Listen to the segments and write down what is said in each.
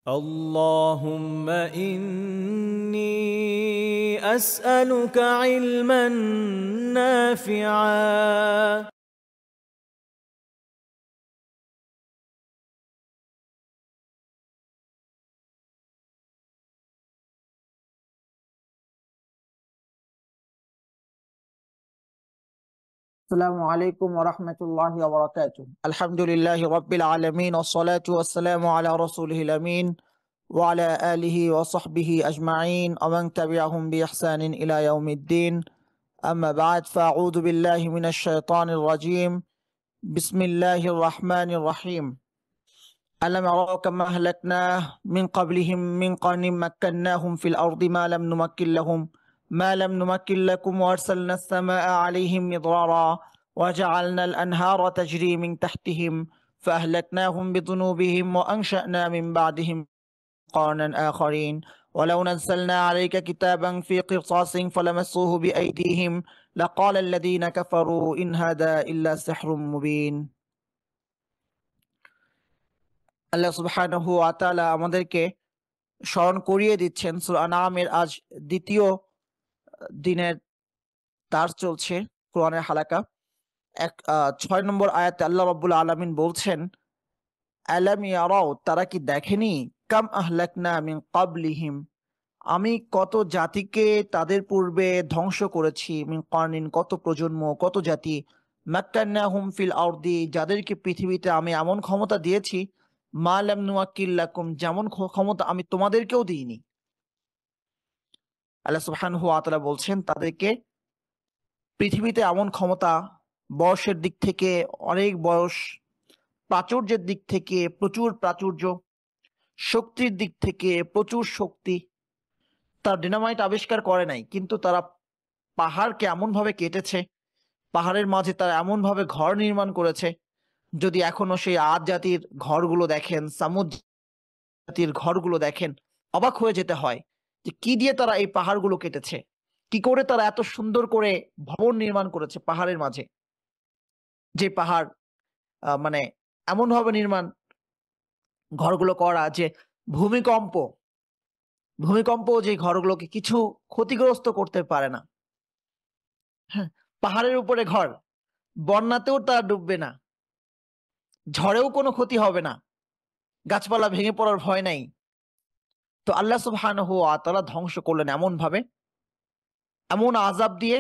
اللهم إني أسألك علما نافعا السلام عليكم ورحمة الله وبركاته. الحمد لله رب العالمين والصلاة والسلام على رسوله الأمين وعلى آله وصحبه أجمعين ومن تبعهم بإحسان إلى يوم الدين. أما بعد، فأعوذ بالله من الشيطان الرجيم. بسم الله الرحمن الرحيم. ألم يروا كما أهلكنا من قبلهم من قرن مكناهم في الأرض ما لم نمكن لكم وأرسلنا السماء عليهم مضرارا وجعلنا الأنهار تجري من تحتهم فأهلكناهم بذنوبهم وأنشأنا من بعدهم قرنا آخرين ولو نزلنا عليك كتابا في قرطاس فلمسوه بأيديهم لقال الذين كفروا إن هذا إلا سحر مبين. আল্লাহ সুবহানাহু ওয়া তাআলা আমাদেরকে স্মরণ করিয়ে দিচ্ছেন সূরা আনআমের আজ দ্বিতীয় দিনের দার্স চলছে, কোরআনের হালাকা। ৬ নম্বর আয়াতে আল্লাহ রাব্বুল আলামিন বলছেন, আলাম ইয়ারাও, তারা কি দেখেনি, কাম আহলাকনা মিন ক্বাবলিহিম, আমি কত জাতিকে তাদের পূর্বে ধ্বংস করেছি, মিন কারনিন, কত প্রজন্ম, কত জাতি, মাক্কান্নাহুম ফিল আরদি, যাদেরকে পৃথিবীতে আমি এমন ক্ষমতা দিয়েছি, মা লাম নুমাক্কিন লাকুম, যেমন ক্ষমতা আমি তোমাদেরকেও দিইনি। আল্লাহ সুবহানাহু ওয়া তাআলা বলছেন তাদেরকে পৃথিবীতে এমন ক্ষমতা, বয়সের দিক থেকে অনেক বয়স, প্রাচুর্যের দিক থেকে প্রচুর প্রাচুর্য, শক্তির দিক থেকে প্রচুর শক্তি। তার ডিনামাইট আবিষ্কার করে নাই, কিন্তু তারা পাহাড়কে এমন ভাবে কেটেছে, পাহাড়ের মাঝে তারা এমন ভাবে ঘর নির্মাণ করেছে, যদি এখনো সেই আদ জাতির ঘরগুলো দেখেন, সামুদ জাতির ঘরগুলো দেখেন, অবাক হয়ে যেতে হয় যে কি দিয়ে তারা এই পাহাড়গুলো কেটেছে, কি করে তারা এত সুন্দর করে ভবন নির্মাণ করেছে পাহাড়ের মাঝে। যে পাহাড় মানে এমন ভাবে নির্মাণ ঘরগুলো করা যে ভূমিকম্প যে ঘরগুলোকে কিছু ক্ষতিগ্রস্ত করতে পারে না। হ্যাঁ, পাহাড়ের উপরে ঘর, বন্যাতেও তা ডুববে না, ঝড়েও কোনো ক্ষতি হবে না, গাছপালা ভেঙে পড়ার ভয় নাই। তো আল্লাহ সুবহানাহু ওয়া তাআলা ধ্বংস করলেন এমন ভাবে, এমন আযাব দিয়ে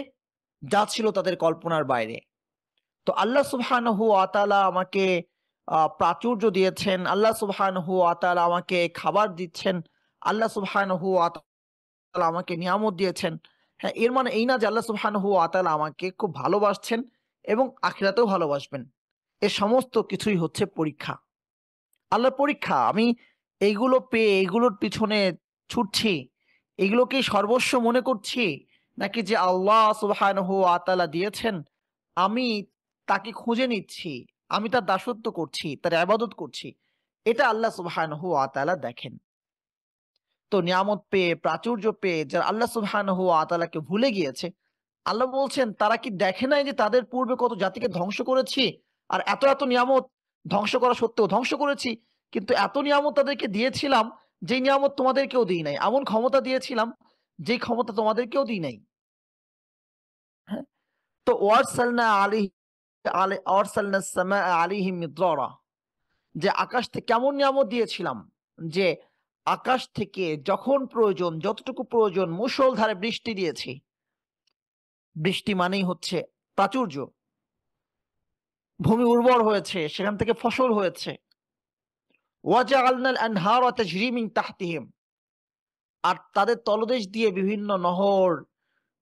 যা ছিল তাদের কল্পনার বাইরে। তো আল্লাহ সুবহানাহু ওয়া তাআলা আমাকে প্রাচুর্য দিয়েছেন, আল্লাহ সুবহানাহু ওয়া তাআলা আমাকে খাবার দিচ্ছেন, আল্লাহ সুবহানাহু ওয়া তাআলা আমাকে নিয়ামত দিয়েছেন। হ্যাঁ, এর মানে এই না যে আল্লাহ সুবহানাহু ওয়া তাআলা আমাকে খুব ভালোবাসছেন এবং আখিরাতেও ভালোবাসবেন। এ সমস্ত কিছুই হচ্ছে পরীক্ষা, আল্লাহর পরীক্ষা। আমি এইগুলো পেয়ে এইগুলোর পিছনে ছুটছি, এগুলোকেই সর্বস্ব মনে করছি, নাকি যে আল্লাহ সুবহানাহু ওয়া তাআলা দিয়েছেন আমি তাকে খুঁজে নিচ্ছি, আমি তার দাসত্ব করছি, তার ইবাদত করছি, এটা আল্লাহ সুবহানাহু ওয়া তাআলা দেখেন। তো নিয়ামত পেয়ে, প্রাচুর্য পেয়ে যারা আল্লাহ সুবহানাহু ওয়া তাআলাকে ভুলে গিয়েছে, আল্লাহ বলছেন তারা কি দেখে নাই যে তাদের পূর্বে কত জাতিকে ধ্বংস করেছি, আর এত এত নিয়ামত ধ্বংস করা সত্ত্বেও ধ্বংস করেছি, কিন্তু এত নিয়ামত তাদেরকে দিয়েছিলাম যেই নিয়ামত তোমাদেরকেও দিই নাই, এমন ক্ষমতা দিয়েছিলাম যেই ক্ষমতা তোমাদেরকেও দিই নাই। হ্যাঁ, তো ওয়ারসালনা সামা আলাইহিম মিদরারা, যে আকাশ থেকে কেমন নিয়ামত দিয়েছিলাম, যে আকাশ থেকে যখন প্রয়োজন, যতটুকু প্রয়োজন মুষলধারে বৃষ্টি দিয়েছি। বৃষ্টি মানেই হচ্ছে প্রাচুর্য, ভূমি উর্বর হয়েছে, সেখান থেকে ফসল হয়েছে। ওয়াজআলনাল আনহারা তাজরি মিন তাহতিহিম, আর তাদের তলদেশ দিয়ে বিভিন্ন নহর,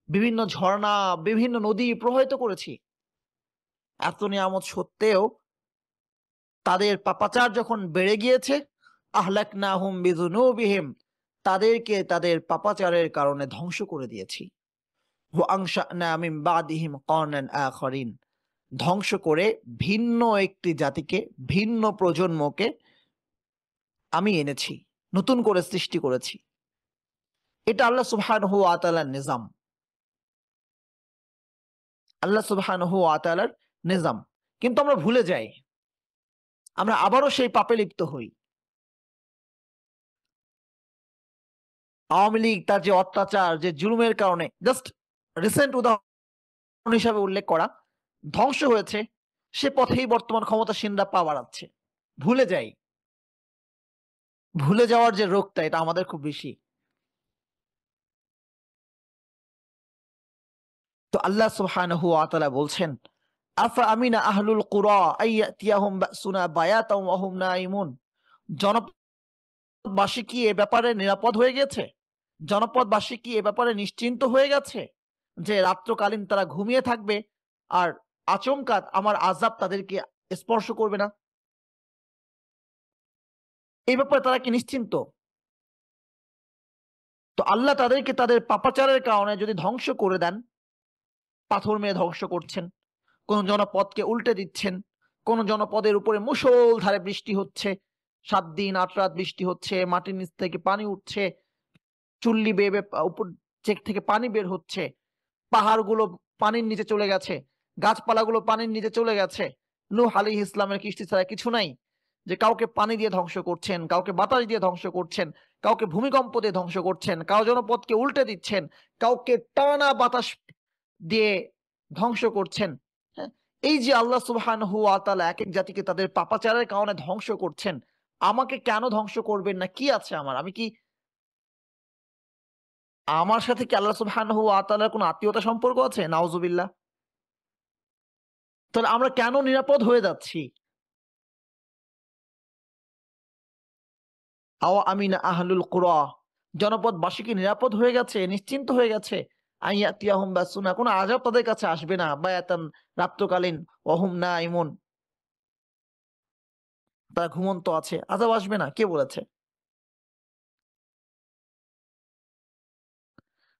বিভিন্ন ঝর্ণা, বিভিন্ন নদী প্রবাহিত করেছি। এত নিয়ামত সত্ত্বেও তাদের পাপাচার যখন বেড়ে গিয়েছে, আহলাকনাহুম বিযুনুবিহিম, তাদেরকে তাদের পাপাচারের কারণে ধ্বংস করে দিয়েছি। ওয়া আনশা'না মিন বাদিহিম কওমান আখারিন, ধ্বংস করে ভিন্ন একটি জাতিকে, ভিন্ন প্রজন্মকে আমি এনেছি, নতুন করে সৃষ্টি করেছি। এটা আল্লাহ সুবহানাহু ওয়া তাআলার নিজাম, আল্লাহ সুবহানাহু ওয়া তাআলার নিজাম। কিন্তু আমরা ভুলে যাই, আমরা আবারও সেই পাপে লিপ্ত হই। আওয়ামী লীগ তার যে অত্যাচার, যে জুলুমের কারণে, জাস্ট রিসেন্ট উদাহরণ হিসাবে উল্লেখ করা, ধ্বংস হয়েছে, সে পথেই বর্তমান ক্ষমতাসীনরা পা বাড়াচ্ছে। ভুলে যাওয়ার যে রোগটা, এটা আমাদের খুব বেশি। তো আল্লাহ সুবহানাহু ওয়া তাআলা বলছেন, আফা আমিনা আহলুল কুরা আইয়াতিয়াহুম বাসুনা বায়াতাও ওয়া হুম নাইমুন। জনপদবাসী কি এ ব্যাপারে নিরাপদ হয়ে গেছে? জনপদবাসী কি এ ব্যাপারে নিশ্চিন্ত হয়ে গেছে যে রাত্রকালীন তারা ঘুমিয়ে থাকবে আর আচমকা আমার আযাব তাদেরকে স্পর্শ করবে না? এই ব্যাপারে তারা কি নিশ্চিন্ত? তো আল্লাহ তাদেরকে তাদের পাপাচারের কারণে যদি ধ্বংস করে দেন, পাথর মেরে ধ্বংস করছেন, কোন জনপদকে উল্টে দিচ্ছেন, কোন জনপদের উপরে মুষলধারে বৃষ্টি হচ্ছে, 7 দিন 8 রাত বৃষ্টি হচ্ছে, মাটির নিচ থেকে পানি উঠছে, চুল্লি বেয়ে উপর থেকে পানি বের হচ্ছে, পাহাড়গুলো পানির নিচে চলে গেছে, গাছপালাগুলো পানির নিচে চলে গেছে। নূহ আলাইহিস ইসলামের কিস্তি ছাড়া কিছু নাই, যে কাউকে পানি দিয়ে ধ্বংস করছেন, কাউকে বাতাস দিয়ে ধ্বংস করছেন, কাউকে ভূমিকম্প দিয়ে ধ্বংস করছেন, কাউ জনপদকে উল্টে দিচ্ছেন, কাউকে টানা বাতাস দিয়ে ধ্বংস করছেন। হ্যাঁ, এই যে আল্লাহ সুবহানাহু ওয়া তাআলা এক এক জাতিকে তাদের পাপাচারের কারণে ধ্বংস করছেন, আমাকে কেন ধ্বংস করবেন না? কি আছে আমার? আমার সাথে কি আল্লাহ সুবহানাহু ওয়া তাআলার কোনো আত্মীয়তা সম্পর্ক আছে? নাউজুবিল্লাহ। তাহলে আমরা কেন নিরাপদ হয়ে যাচ্ছি? আও আমিনা আহলুল কুরা, জনপদবাসী কি নিরাপদ হয়ে গেছে, নিশ্চিন্ত হয়ে গেছে? আইয়াতিয়াহুম বাসুনা, কোনো আযাব তাদের কাছে আসবে না, বায়াতান, রাত্রকালীন, ওয়া হুম নাইমুন, তারা ঘুমন্ত আছে, আযাব আসবে না? কে বলেছে?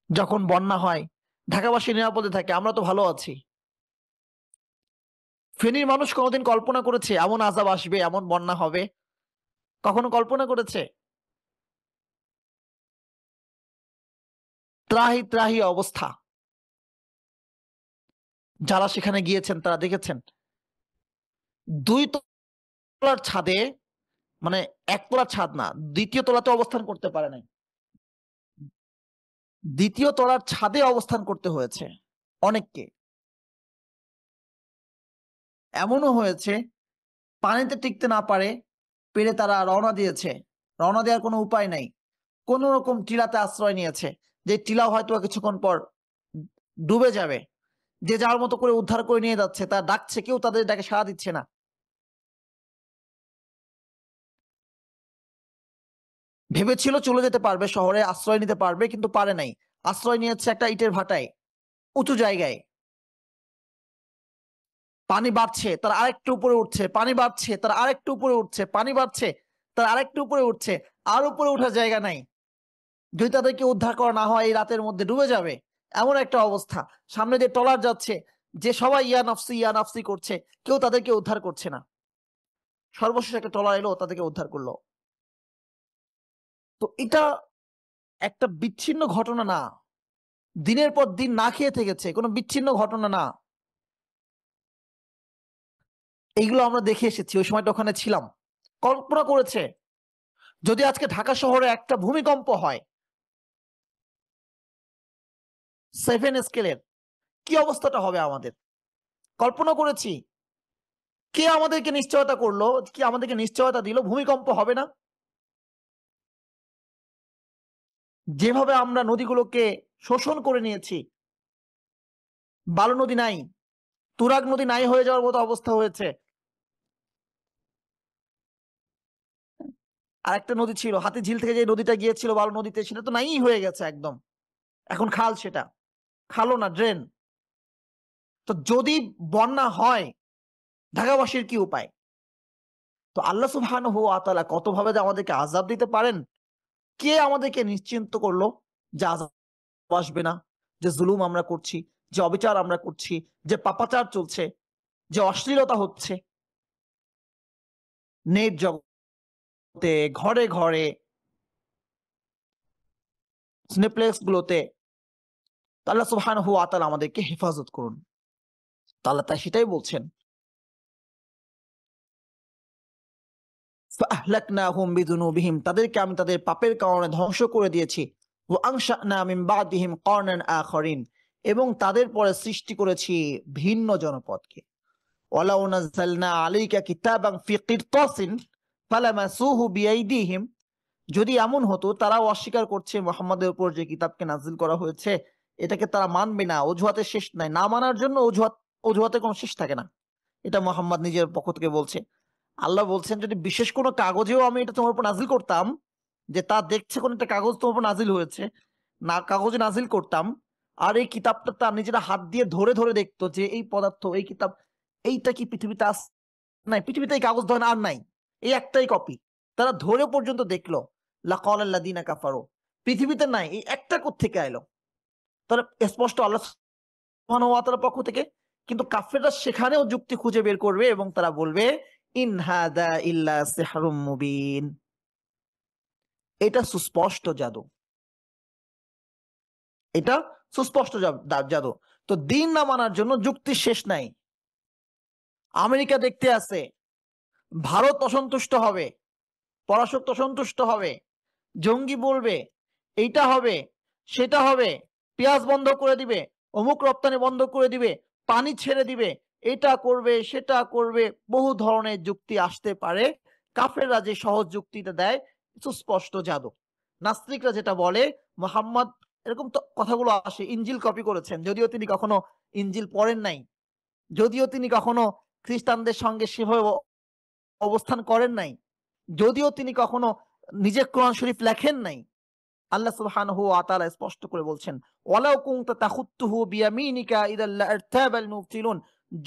যখন বন্যা হয় ঢাকাবাসী নিরাপদে থাকে, আমরা তো ভালো আছি। ফেনীর মানুষ কোনোদিন কল্পনা করেছে এমন আযাব আসবে, এমন বন্যা হবে? কখনো কল্পনা করেছে? ত্রাহি ত্রাহি অবস্থা। যারা সেখানে গিয়েছেন তারা দেখেছেন 2 তলার ছাদে, মানে 1 তলার ছাদ না, 2য় তলাতে অবস্থান করতে পারে নাই। 2য় তলার ছাদে অবস্থান করতে হয়েছে অনেককে। এমনও হয়েছে পানিতে টিকতে না পেরে তারা রওনা দিয়েছে। রওনা দেওয়ার কোনো উপায় নাই। কোন রকম টিলাতে আশ্রয় নিয়েছে, যে টিলা হয়তো কিছুক্ষণ পর ডুবে যাবে। যে যার মতো করে উদ্ধার করে নিয়ে যাচ্ছে, তারা ডাকছে, কেউ তাদের ডাকে সাড়া দিচ্ছে না। ভেবেছিল চলে যেতে পারবে, শহরে আশ্রয় নিতে পারবে, কিন্তু পারে নাই। আশ্রয় নিয়েছে একটা ইটের ভাটায়, উঁচু জায়গায়। পানি বাড়ছে, তারা আরেকটু উপরে উঠছে, পানি বাড়ছে, তারা আরেকটু উপরে উঠছে, পানি বাড়ছে, তারা আরেকটু উপরে উঠছে, আর উপরে ওঠার জায়গা নাই। যদি তাদেরকে উদ্ধার করা না হয়, এই রাতের মধ্যে ডুবে যাবে, এমন একটা অবস্থা। সামনে দিয়ে ট্রলার যাচ্ছে, যে সবাই ইয়া নাফসি করছে, কেউ তাদেরকে উদ্ধার করছে না। সর্বশেষ একটা ট্রলার এলো, তাদেরকে উদ্ধার করলো। তো এটা একটা বিচ্ছিন্ন ঘটনা না, দিনের পর দিন না খেয়ে থেকেছে, কোনো বিচ্ছিন্ন ঘটনা না। এইগুলো আমরা দেখে এসেছি, ওই সময়টা ওখানে ছিলাম। কল্পনা করেছে যদি আজকে ঢাকা শহরে একটা ভূমিকম্প হয় 7 স্কেলের, কি অবস্থাটা হবে আমাদের? কল্পনা করেছি? কে আমাদেরকে নিশ্চয়তা করলো, কি আমাদেরকে নিশ্চয়তা দিল ভূমিকম্প হবে না? যেভাবে আমরা নদীগুলোকে শোষণ করে নিয়েছি, বালু নদী নাই, তুরাগ নদী নাই হয়ে যাওয়ার মতো অবস্থা হয়েছে। আর একটা নদী ছিল, হাতিঝিল থেকে যে নদীটা গিয়েছিল বালু নদীতে, সেটা তো নাই হয়ে গেছে একদম। এখন খাল, সেটা খালও না, ড্রেন। তো যদি বন্যা হয়, ঢাকাবাসীর কি উপায়? তো আল্লাহ সুবহানাহু ওয়া তাআলা কত ভাবে যে আমাদেরকে আযাব দিতে পারেন, কে আমাদেরকে নিশ্চিন্ত করলো যে আযাব আসবে না? যে জুলুম আমরা করছি, যে অবিচার আমরা করছি, যে পাপাচার চলছে, যে অশ্লীলতা হচ্ছে নেট জগতে, ঘরে ঘরে, সিনেপ্লেক্স গুলোতে, তো আল্লাহ সুবহানাহু ওয়া তাআলা আমাদেরকে হেফাজত করুন। তো আল্লাহ তাই সেটাই বলছেন, ফাআহলাকনাহুম বিযুনুবিহিম, তাদেরকে আমি তাদের পাপের কারণে ধ্বংস করে দিয়েছি। ওয়া আনশা'না মিন বাদিহিম কওরনান আখারিন, এবং তাদের পরে সৃষ্টি করেছি ভিন্ন জনপদকে। ওয়ালাউ নাযালনা আলাইকা কিতাবান ফি কিরতাসিন ফালামাসুহু বিআইদিহিম, যদি এমন হতো, তারাও অস্বীকার করছে মুহাম্মাদের উপর যে কিতাবকে নাজিল করা হয়েছে, এটাকে তারা মানবে না, অজুহাতের শেষ নাই, না মানার জন্য অজুহাতে কোনো শেষ থাকে না। এটা মুহাম্মদ নিজের পক্ষ থেকে বলছে। আল্লাহ বলছেন, যদি বিশেষ কোনো কাগজেও আমি এটা তোমার উপর নাজিল করতাম, যে তা দেখছে কোন একটা কাগজ তোমার উপর নাজিল হয়েছে, না কাগজে নাজিল করতাম, আর এই কিতাবটা তার নিজেরা হাত দিয়ে ধরে ধরে দেখতো যে এই পদার্থ, এই কিতাব, এইটা কি পৃথিবীতে নাই, পৃথিবীতে এই কাগজ ধরেন আর নাই, এই একটাই কপি, তারা ধরে পর্যন্ত দেখলো, লাকাল আল্লাযীনা কাফারু, পৃথিবীতে নাই, এই একটা কোত্থেকে এলো? তারা স্পষ্ট আল্লাহ সুবহানাহু ওয়া তাআলার পক্ষ থেকে। কিন্তু কাফেররা সেখানেও যুক্তি খুঁজে বের করবে এবং তারা বলবে, ইন হাদা ইল্লা সিহরুম মুবিন, এটা সুস্পষ্ট জাদু, এটা সুস্পষ্ট জাদু। তো দিন না মানার জন্য যুক্তির শেষ নাই। আমেরিকা দেখতে আছে, ভারত অসন্তুষ্ট হবে, পরাশক্তি অসন্তুষ্ট হবে, জঙ্গি বলবে এইটা হবে সেটা হবে, পেঁয়াজ বন্ধ করে দিবে, অমুক রপ্তানি বন্ধ করে দিবে, পানি ছেড়ে দিবে, এটা করবে সেটা করবে, বহু ধরনের যুক্তি আসতে পারে। কাফেররা যে সহজ যুক্তিটা দেয়, সুস্পষ্ট জাদু। নাস্তিকরা যেটা বলে, মুহাম্মদ, এরকম তো কথাগুলো আসে, ইনজিল কপি করেছেন, যদিও তিনি কখনো ইনজিল পড়েন নাই, যদিও তিনি কখনো খ্রিস্টানদের সঙ্গে সেভাবে অবস্থান করেন নাই, যদিও তিনি কখনো নিজে কোরআন শরীফ লেখেন নাই। আল্লাহ সুবহানাহু ওয়া তাআলা স্পষ্ট করে বলছেন, ওয়ালাউ কুনতা তাখুত্তুহু বিয়ামিনিকা ইযাল লা'তাবাল মুবতিলুন,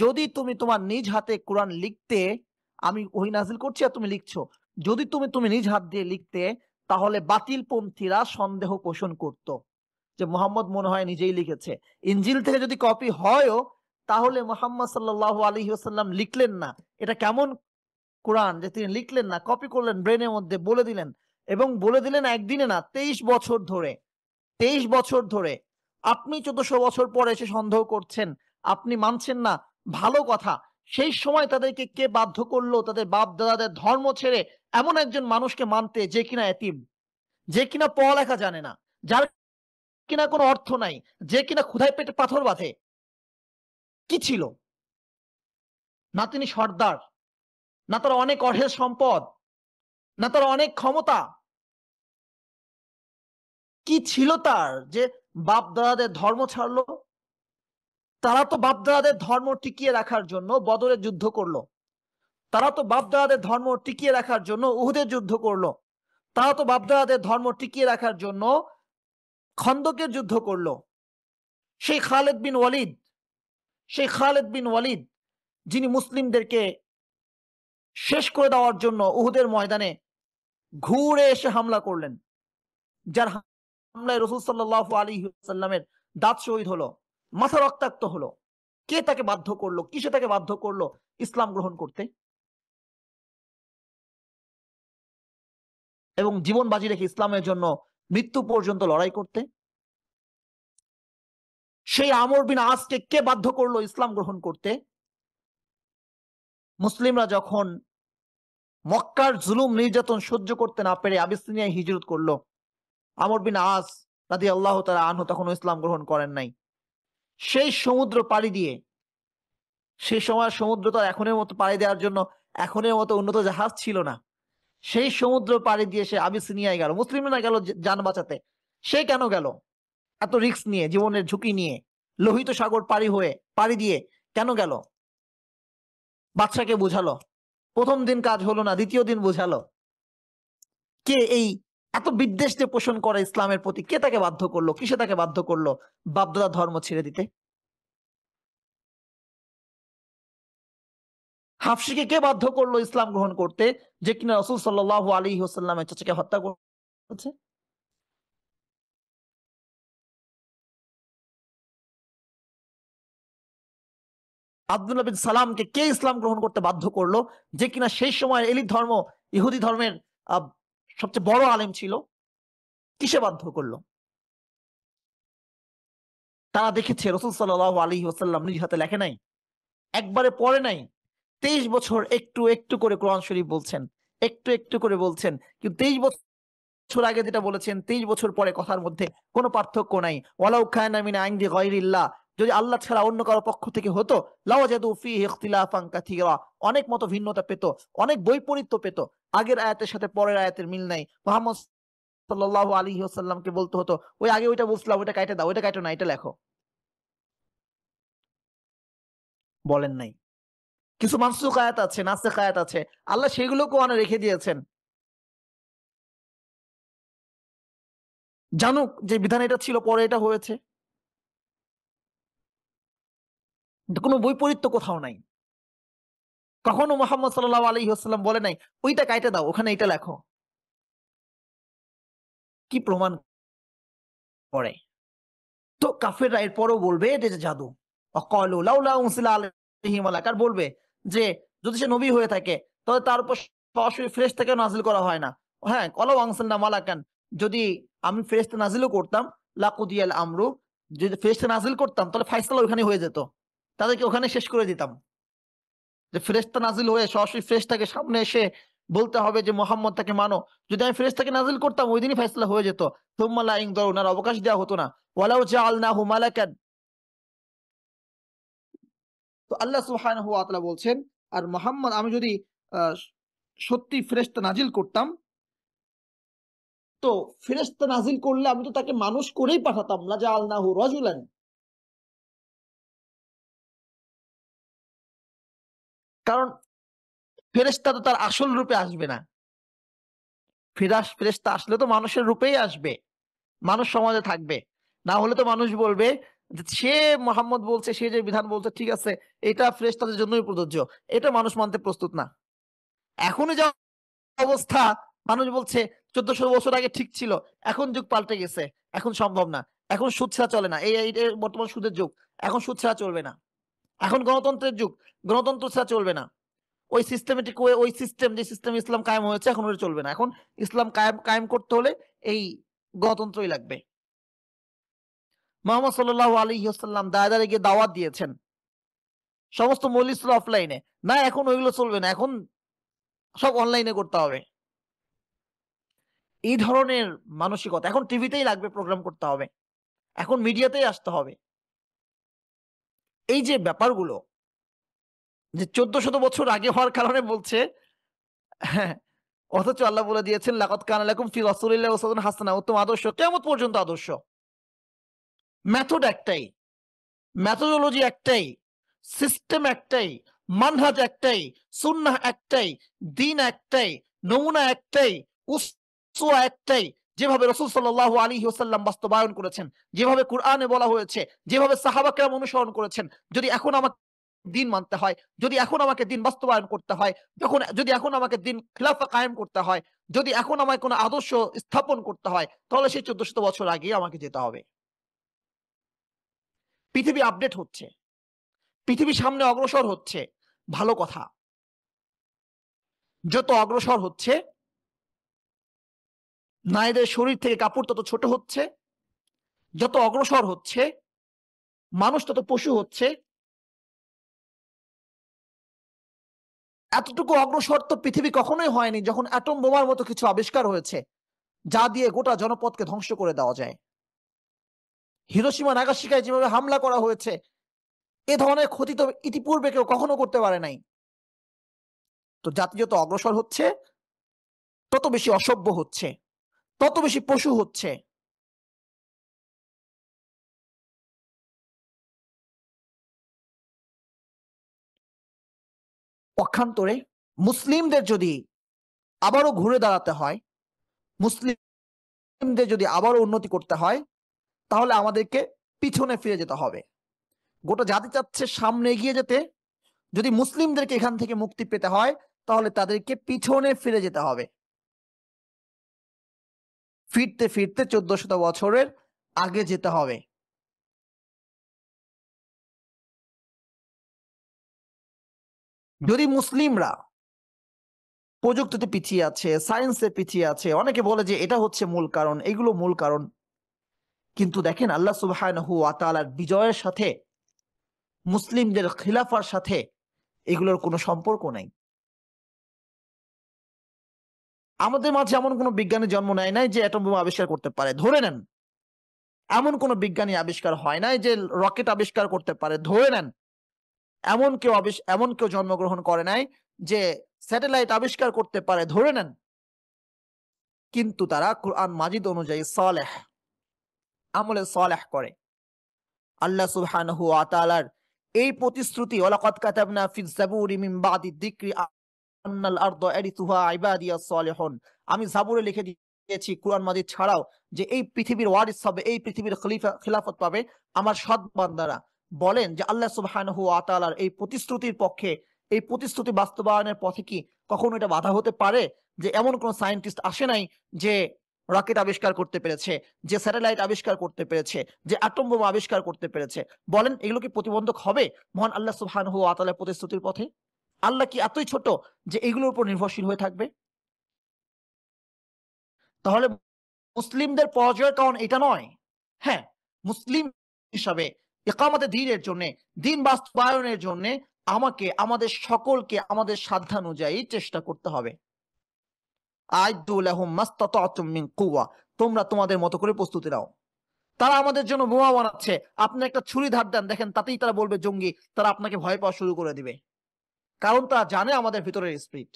যদি তুমি তোমার নিজ হাতে কোরআন লিখতে, আমি ওহী নাযিল করছি আর তুমি লিখছো, যদি তুমি নিজ হাত দিয়ে লিখতে, তাহলে বাতিলপন্থীরা সন্দেহ পোষণ করত যে মুহাম্মদ মনে হয় নিজেই লিখেছে। ইনজিল থেকে যদি কপি হয়ও, তাহলে মুহাম্মদ সাল্লাল্লাহু আলাইহি ওয়াসাল্লাম লিখলেন না, এটা কেমন কোরআন যে তিনি লিখলেন না, কপি করলেন, ব্রেনের মধ্যে বলে দিলেন, এবং বলে দিলেন একদিনে না, 23 বছর ধরে। 23 বছর ধরে আপনি 1400 বছর পরে এসে সন্দেহ করছেন, আপনি মানছেন না, ভালো কথা। সেই সময় তাদেরকে কে বাধ্য করলো তাদের বাপ দাদাদের ধর্ম ছেড়ে এমন একজন মানুষকে মানতে, যে কিনা এতিম, যে কিনা পড়ালেখা জানে না, যার কিনা কোনো অর্থ নাই, যে কিনা ক্ষুধায় পেটে পাথর বাঁধে? কি ছিল? না তিনি সর্দার, না তার অনেক অঢেল সম্পদ, না তার অনেক ক্ষমতা, কি ছিল তার যে বাপ দাদাদের ধর্ম ছাড়লো? তারা তো বাপ দাদাদের ধর্ম টিকিয়ে রাখার জন্য বদরের যুদ্ধ করলো, তারা তো বাপ দাদাদের ধর্ম টিকিয়ে রাখার জন্য উহুদের যুদ্ধ করলো, তারা তো বাপ দাদাদের ধর্ম টিকিয়ে রাখার জন্য খন্দকের যুদ্ধ করলো। সেই খালিদ বিন ওয়ালিদ, যিনি মুসলিমদেরকে শেষ করে দেওয়ার জন্য উহুদের ময়দানে ঘুরে এসে হামলা করলেন, যার হামলায় রাসূল সাল্লাল্লাহু আলাইহি ওয়াসাল্লামের দাঁত শহীদ হলো, মাথা রক্তাক্ত হলো। কে তাকে বাধ্য করলো, কিসে তাকে বাধ্য করলো ইসলাম গ্রহণ করতে এবং জীবন বাজি রেখে ইসলামের জন্য মৃত্যু পর্যন্ত লড়াই করতে? সেই আমর বিন আসকে কে বাধ্য করলো ইসলাম গ্রহণ করতে? মুসলিমরা যখন মক্কার জুলুম নির্যাতন সহ্য করতে না পেরে আবিসিনিয়ায় হিজরত করলো, আমর বিন আস রাদিয়াল্লাহু তাআলা আনহু তখনও ইসলাম গ্রহণ করেন নাই। সেই সমুদ্র পাড়ি দিয়ে, সেই সময় সমুদ্র তো এখনের মতো পাড়ি দেওয়ার জন্য এখনের মতো উন্নত জাহাজ ছিল না, সেই সমুদ্র পাড়ি দিয়ে সে আবিসিনিয়ায় গেল। মুসলিমরা গেল জান বাঁচাতে, সে কেন গেল? এত রিস্ক নিয়ে, জীবনের ঝুঁকি নিয়ে, লোহিত সাগর পাড়ি দিয়ে কেন গেল? বাদশাকে বুঝালো, প্রথম দিন কাজ হলো না, দ্বিতীয় দিন বুঝালো। কে এই এত বিদ্বেষ যে পোষণ করে ইসলামের প্রতি, কে তাকে বাধ্য করলো, কিসে তাকে বাধ্য করলো বাপদাদা ধর্ম ছেড়ে দিতে? হাফসিকে কে বাধ্য করলো ইসলাম গ্রহণ করতে, যে কিনা রাসূল সাল্লাল্লাহু আলাইহি ওয়াসাল্লামের চাচাকে হত্যা করেছে? আব্দুল্লাহ বিন সালামকে কে ইসলাম গ্রহণ করতে বাধ্য করলো, যে কিনা সেই সময় এলিট ধর্ম, ইহুদি ধর্মের সবচেয়ে বড় আলেম ছিল? কিসে বাধ্য করলো? তারা দেখেছে রাসূল সাল্লাল্লাহু আলাইহি ওয়াসাল্লাম নিজ হাতে লেখে নাই, একবারে পড়ে নাই, 23 বছর একটু একটু করে কোরআন শরীফ বলছেন, একটু একটু করে বলছেন, কিন্তু 23 বছর বছর আগে যেটা বলেছেন 23 বছর পরে কথার মধ্যে কোনো পার্থক্য নাই। ওয়ালাউ কানা মিন ইনদি গায়রিল্লাহ, যদি আল্লাহ ছাড়া অন্য কারো পক্ষ থেকে হতো, লাওয়াজাদু ফীহি ইখতিলাফান কাসীরা, অনেক মত ভিন্নতা পেত, অনেক বৈপরীত্য পেত। আগের আয়াতের সাথে পরের আয়াতের মিল নাই। মুহাম্মদ সাল্লাল্লাহু আলাইহি ওয়াসাল্লামকে বলতে হতো, ওই আগে ওইটা বলছিলাম, ওইটা কাইটে দাও, ওইটা কাইটো না, এটা লেখো। বলেন নাই। কিছু মানসুখ আয়াত আছে, নাসিখ আয়াত আছে, আল্লাহ সেগুলো কোরআনে রেখে দিয়েছেন। জানুক যে বিধান এটা ছিল, পরে এটা হয়েছে। কোনো বৈপরীত্য কোথাও নাই। কখনো মুহাম্মদ সাল্লাল্লাহু আলাইহি ওয়াসাল্লাম বলে নাই ওইটা কাইটে দাও, ওখানে এটা লেখো। কি প্রমাণ করে? তো কাফেররা এরপরও বলবে এটা যে জাদু। অকালু লাউলা উনসিলা আলাইহি মালাক, আর বলবে যে যদি সে নবী হয়ে থাকে তাহলে তার উপর সরাসরি ফেরেশতাকে নাজিল করা হয় না। হ্যাঁ, কলাউ আনসালনা মালাকান, যদি আমি ফেরেশতা নাজিলও করতাম, লাকুদিয়াল আমরু, যদি ফেরেশতা নাজিল করতাম তাহলে ফায়সালা ওখানে হয়ে যেত, তাদেরকে ওখানে শেষ করে দিতাম। যে ফেরেশতা নাজিল হয়ে সরাসরি ফেরেশতাকে সামনে এসে বলতে হবে যে মোহাম্মদ তাকে মানো, যদি আমি ফেরেশতাকে নাজিল করতাম ওই দিনই ফায়সালা হয়ে যেত। সুম্মা লা ইনজারুন, আর অবকাশ দেওয়া হতো না। ওয়ালাউ জাআলনাহু মালাকান, তো আল্লাহ সুবহানাহু ওয়া তাআলা বলছেন, আর মুহাম্মদ আমি যদি আহ, সত্যি ফেরেশতা নাজিল করতাম, তো ফেরেশতা নাজিল করলে আমি তো তাকে মানুষ করেই পাঠাতাম, লা জাআলনাহু রাজুলান। কারণ ফেরেশতা তো তার আসল রূপে আসবে না। ফেরেশতা আসলে তো মানুষের রূপেই আসবে, মানুষ সমাজে থাকবে। না হলে তো মানুষ বলবে যে সে মোহাম্মদ বলছে, সে যে বিধান বলছে ঠিক আছে, এটা ফেরেশতাদের জন্যই প্রযোজ্য, এটা মানুষ মানতে প্রস্তুত না। এখনই যা অবস্থা, মানুষ বলছে 1400 বছর আগে ঠিক ছিল, এখন যুগ পাল্টে গেছে, এখন সম্ভব না, এখন সুদ ছাড়া চলে না, এই বর্তমান সুদের যুগ, এখন সুদ ছাড়া চলবে না, এখন গণতন্ত্রের যুগ, গণতন্ত্র ছাড়া চলবে না, ওই সিস্টেমেটিক ওয়ে, ওই সিস্টেম, যে সিস্টেম ইসলাম কায়েম হয়েছে এখন ওটা চলবে না, এখন ইসলাম কায়েম করতে হলে এই গণতন্ত্রই লাগবে। মুহাম্মদ সাল্লাল্লাহু আলাইহি ওয়াসাল্লাম দাঁড়ে গিয়ে দাওয়াত দিয়েছেন, সমস্ত মজলিস ছিল অফলাইনে, না এখন ওইগুলো চলবে না, এখন সব অনলাইনে করতে হবে। এই ধরনের মানসিকতা, এখন টিভিতেই লাগবে প্রোগ্রাম করতে হবে, এখন মিডিয়াতেই আসতে হবে। এই যে ব্যাপারগুলো যে 1400 বছর আগে হওয়ার কারণে বলছে, হ্যাঁ, অথচ আল্লাহ বলে দিয়েছেন লাকাদ কানা লাকুম ফি রাসূলিল্লাহি উসওয়াতুন হাসানাহ, উত্তম আদর্শ, কিয়ামত পর্যন্ত আদর্শ। মেথড একটাই, মেথোডোলজি একটাই, সিস্টেম একটাই, মানহাজ একটাই, সুন্নাহ একটাই, দ্বীন একটাই, নমুনা একটাই, উসওয়া একটাই। যেভাবে রাসূল সাল্লাল্লাহু আলাইহি ওয়াসাল্লাম বাস্তবায়ন করেছেন, যেভাবে কুরআনে বলা হয়েছে, যেভাবে সাহাবা কেরাম অনুসরণ করেছেন, যদি এখন আমাকে দিন মানতে হয়, যদি এখন আমাকে দিন বাস্তবায়ন করতে হয়, যদি এখন আমাকে দিন খিলাফা কায়েম করতে হয়, যদি এখন আমায় কোনো আদর্শ স্থাপন করতে হয়, তাহলে সেই 1400 বছর আগে আমাকে যেতে হবে। পৃথিবী আপডেট হচ্ছে, পৃথিবী সামনে অগ্রসর হচ্ছে, ভালো কথা। যত অগ্রসর হচ্ছে, নারীদের শরীর থেকে কাপড় তত ছোট হচ্ছে, যত অগ্রসর হচ্ছে, মানুষ তত পশু হচ্ছে। এতটুকু অগ্রসর তো পৃথিবী কখনোই হয়নি যখন অ্যাটম বোমার মতো কিছু আবিষ্কার হয়েছে, যা দিয়ে গোটা জনপদকে ধ্বংস করে দেওয়া যায়। হিরোশিমা নাগাসাকিতে যেভাবে হামলা করা হয়েছে, এ ধরনের ক্ষতি তো ইতিপূর্বে কেউ কখনো করতে পারে নাই। তো জাতি যত অগ্রসর হচ্ছে, তত বেশি অসভ্য হচ্ছে, তত বেশি পশু হচ্ছে। পক্ষান্তরে মুসলিমদের যদি আবারও ঘুরে দাঁড়াতে হয়, মুসলিমদের যদি আবারও উন্নতি করতে হয়, তাহলে আমাদেরকে পিছনে ফিরে যেতে হবে। গোটা জাতি চাচ্ছে সামনে এগিয়ে যেতে, যদি মুসলিমদেরকে এখান থেকে মুক্তি পেতে হয় তাহলে তাদেরকে পিছনে ফিরে যেতে হবে। ফিরতে ফিরতে 1400 বছরের আগে যেতে হবে। যদি মুসলিমরা প্রযুক্তিতে পিছিয়ে আছে, সায়েন্সে পিছিয়ে আছে, অনেকে বলে যে এটা হচ্ছে মূল কারণ, এগুলো মূল কারণ, কিন্তু দেখেন আল্লাহ সুবহানাহু ওয়া তাআলার বিজয়ের সাথে, মুসলিমদের খিলাফার সাথে এগুলোর কোনো সম্পর্ক নাই। আমাদের মাঝে এমন কোনো বিজ্ঞানী জন্ম নেয় নাই যে অ্যাটম বোমা আবিষ্কার করতে পারে, ধরে নেন। এমন কোনো বিজ্ঞানী আবিষ্কার হয় নাই যে রকেট আবিষ্কার করতে পারে, ধরে নেন। এমন কেউ জন্মগ্রহণ করে নাই যে স্যাটেলাইট আবিষ্কার করতে পারে, ধরে নেন। কিন্তু তারা কোরআন মাজিদ অনুযায়ী সালেহ, আমলে সালেহ করে। আল্লাহ সুবহানাহু ওয়া তাআলার এই প্রতিশ্রুতি, ওয়ালাকাদ কাতাবনা ফিজ জাবুরি মিন বাদি যিকরি আন্নাল আরদা ইয়ারিসুহা ইবাদিয়াস সালিহুন, আমি জাবুরে লিখে দিয়েছি কোরআন মাজিদ ছাড়াও যে এই পৃথিবীর ওয়ারিস হবে, এই পৃথিবীর খিলাফত পাবে আমার সৎ বান্দারা। বলেন যে আল্লাহ সুবহানাহু ওয়া তাআলার এই প্রতিশ্রুতির পক্ষে, এই প্রতিশ্রুতি বাস্তবায়নের পথে কি কখনো এটা বাধা হতে পারে? যে এমন কোন সায়েন্টিস্ট আসে নাই যে রকেট আবিষ্কার করতে পেরেছে, যে স্যাটেলাইট আবিষ্কার করতে পেরেছে, যে অ্যাটম বোমা আবিষ্কার করতে পেরেছে। বলেন এগুলো কি প্রতিবন্ধক হবে মহান আল্লাহ সুবহানাহু ওয়া তাআলার প্রতিশ্রুতির পথে? আল্লাহ কি এতই ছোট যে এগুলোর উপর নির্ভরশীল হয়ে থাকবে? তাহলে মুসলিমদের পরাজয়ের কারণ এটা নয়। হ্যাঁ, মুসলিম হিসাবে ইকামতে দ্বীনের জন্য, দ্বীন বাস্তবায়নের জন্য আমাকে, আমাদের সকলকে আমাদের সাধ্যানুযায়ী চেষ্টা করতে হবে। আইদু লাহুম মাসতাতাতুম মিন কুওয়া, তোমরা তোমাদের মতো করে প্রস্তুতি নাও। তারা আমাদের জন্য বোমা বানাচ্ছে, আপনি একটা ছুরি ধার দেন, দেখেন তাতেই তারা বলবে জঙ্গি, তারা আপনাকে ভয় পাওয়া শুরু করে দিবে, কারণ তারা জানে আমাদের ভিতরের স্পিরিট।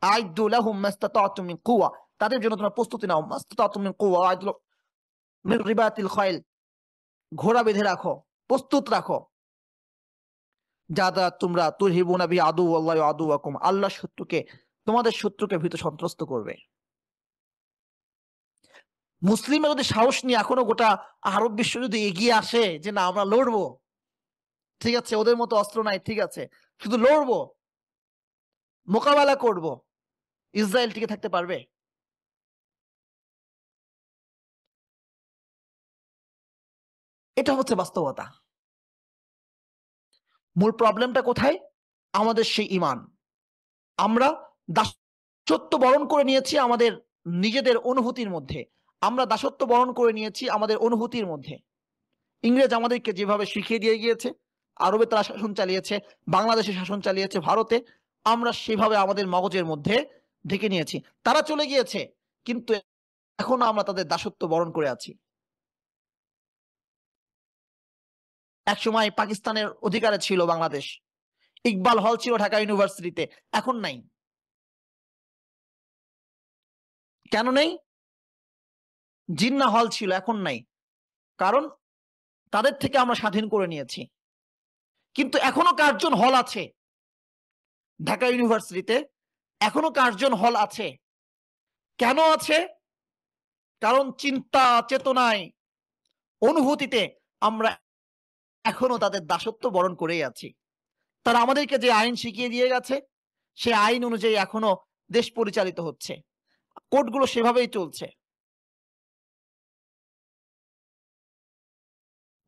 আইদু লাহুম মাসতাতাতুম মিন কুওয়া, তাদের জন্য তোমরা প্রস্তুতি নাও। মাসতাতাতুম মিন কুওয়া আইদু মিন রিবাতিল খাইল, ঘোড়া বেঁধে রাখো, প্রস্তুত রাখো। যাদা তোমরা তুরহিবুনা বি আদুওয়াল্লাহি ওয়া আদুওয়াকুম, আল্লাহ শত্রুকে, তোমাদের শত্রুকে ভীত সন্ত্রস্ত করবে। মুসলিমরা যদি সাহস নিয়ে এখনো গোটা আরব বিশ্ব যদি এগিয়ে আসে যে না আমরা লড়বো, ঠিক আছে ওদের মতো অস্ত্র নাই, ঠিক আছে শুধু লড়বো, মোকাবেলা করব, ইসরায়েল টিকে থাকতে পারবে? এটা হচ্ছে বাস্তবতা। মূল প্রবলেমটা কোথায়? আমাদের সেই ঈমান। আমরা দাসত্ব বরণ করে নিয়েছি আমাদের নিজেদের অনুভূতির মধ্যে, আমরা দাসত্ব বরণ করে নিয়েছি আমাদের অনুভূতির মধ্যে। ইংরেজ আমাদেরকে যেভাবে শিখিয়ে দিয়ে গিয়েছে, আরবে তারা শাসন চালিয়েছে, বাংলাদেশে শাসন চালিয়েছে, ভারতে, আমরা সেভাবে আমাদের মগজের মধ্যে ঢেকে নিয়েছি। তারা চলে গিয়েছে, কিন্তু এখনো আমরা তাদের দাসত্ব বরণ করে আছি। একসময় পাকিস্তানের অধিকারে ছিল বাংলাদেশ, ইকবাল হল ছিল ঢাকা ইউনিভার্সিটিতে, এখন নাই। কেন নেই? জিন্নাহ হল ছিল, এখন নাই, কারণ তাদের থেকে আমরা স্বাধীন করে নিয়েছি। কিন্তু এখনো কার্জন হল আছে ঢাকা ইউনিভার্সিটিতে, এখনো কার্জন হল আছে। কেন আছে? কারণ চিন্তা চেতনায়, অনুভূতিতে আমরা এখনো তাদের দাসত্ব বরণ করেই আছি। তারা আমাদেরকে যে আইন শিখিয়ে দিয়ে গেছে, সে আইন অনুযায়ী এখনো দেশ পরিচালিত হচ্ছে, কোর্টগুলো সেভাবেই চলছে,